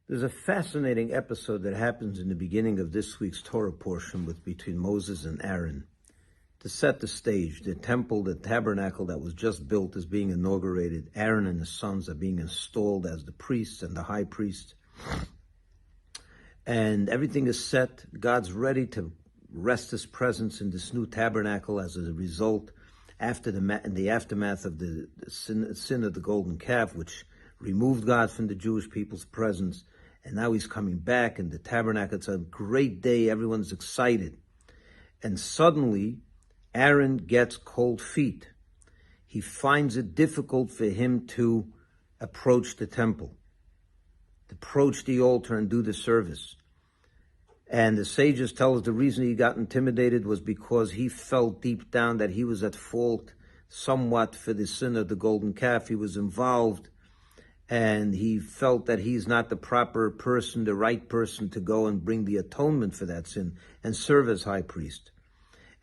There's a fascinating episode that happens in the beginning of this week's Torah portion between Moses and Aaron. To set the stage, the temple, the tabernacle that was just built is being inaugurated. Aaron and his sons are being installed as the priests and the high priest. And everything is set. God's ready to rest his presence in this new tabernacle as a result in the aftermath of the sin of the golden calf, which removed God from the Jewish people's presence. And now he's coming back in the tabernacle. It's a great day. Everyone's excited. And suddenly, Aaron gets cold feet. He finds it difficult for him to approach the temple, to approach the altar and do the service. And the sages tell us the reason he got intimidated was because he felt deep down that he was at fault somewhat for the sin of the golden calf. He was involved, and he felt that he's not the proper person, the right person to go and bring the atonement for that sin and serve as high priest.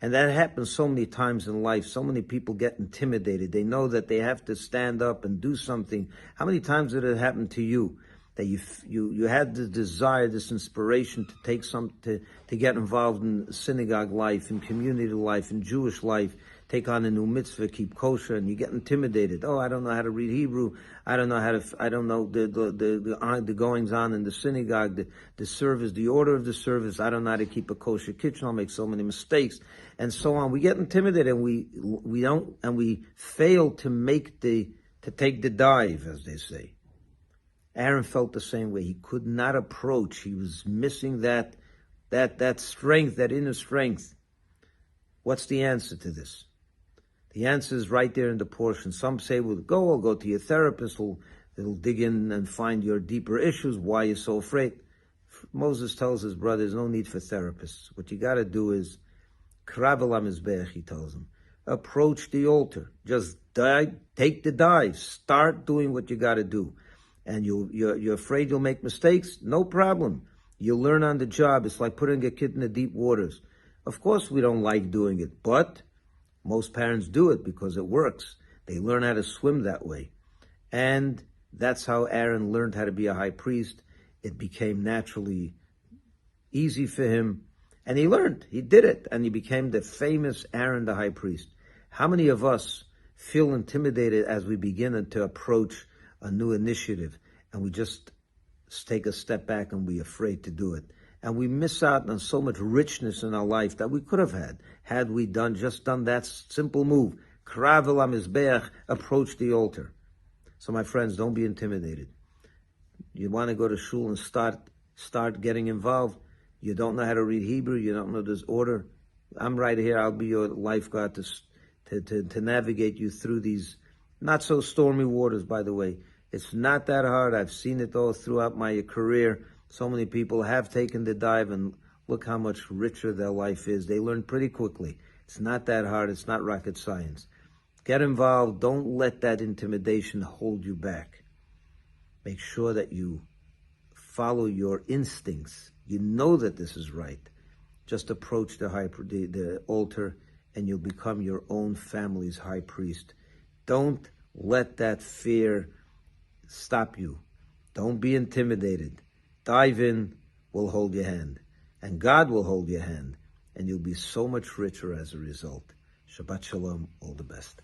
And that happens so many times in life. So many people get intimidated. They know that they have to stand up and do something. How many times did it happen to you that you had the desire, this inspiration to get involved in synagogue life, in community life, in Jewish life, take on a new mitzvah, keep kosher, and you get intimidated. Oh, I don't know how to read Hebrew. I don't know the goings on in the synagogue, the service, the order of the service. I don't know how to keep a kosher kitchen. I'll make so many mistakes, and so on. We get intimidated, and we fail to take the dive, as they say. Aaron felt the same way. He could not approach. He was missing that strength, that inner strength. What's the answer to this? The answer is right there in the portion. Some say, well, go to your therapist. It'll dig in and find your deeper issues. Why you're so afraid. Moses tells his brothers, no need for therapists. What you got to do is, he tells them, approach the altar. Just take the dive. Start doing what you got to do. And you're afraid you'll make mistakes? No problem. You'll learn on the job. It's like putting a kid in the deep waters. Of course we don't like doing it, but most parents do it because it works. They learn how to swim that way. And that's how Aaron learned how to be a high priest. It became naturally easy for him. And he learned. He did it. And he became the famous Aaron the high priest. How many of us feel intimidated as we begin to approach a new initiative, and we just take a step back and we're afraid to do it? And we miss out on so much richness in our life that we could have had we done that simple move. Krav el hamizbeach, approach the altar. So my friends, don't be intimidated. You want to go to shul and start getting involved. You don't know how to read Hebrew. You don't know this order. I'm right here. I'll be your lifeguard to navigate you through these not so stormy waters, by the way. It's not that hard. I've seen it all throughout my career. So many people have taken the dive, and look how much richer their life is. They learn pretty quickly. It's not that hard. It's not rocket science. Get involved. Don't let that intimidation hold you back. Make sure that you follow your instincts. You know that this is right. Just approach the altar, and you'll become your own family's high priest. Don't let that fear stop you. Don't be intimidated. Dive in, we'll hold your hand. And God will hold your hand. And you'll be so much richer as a result. Shabbat Shalom, all the best.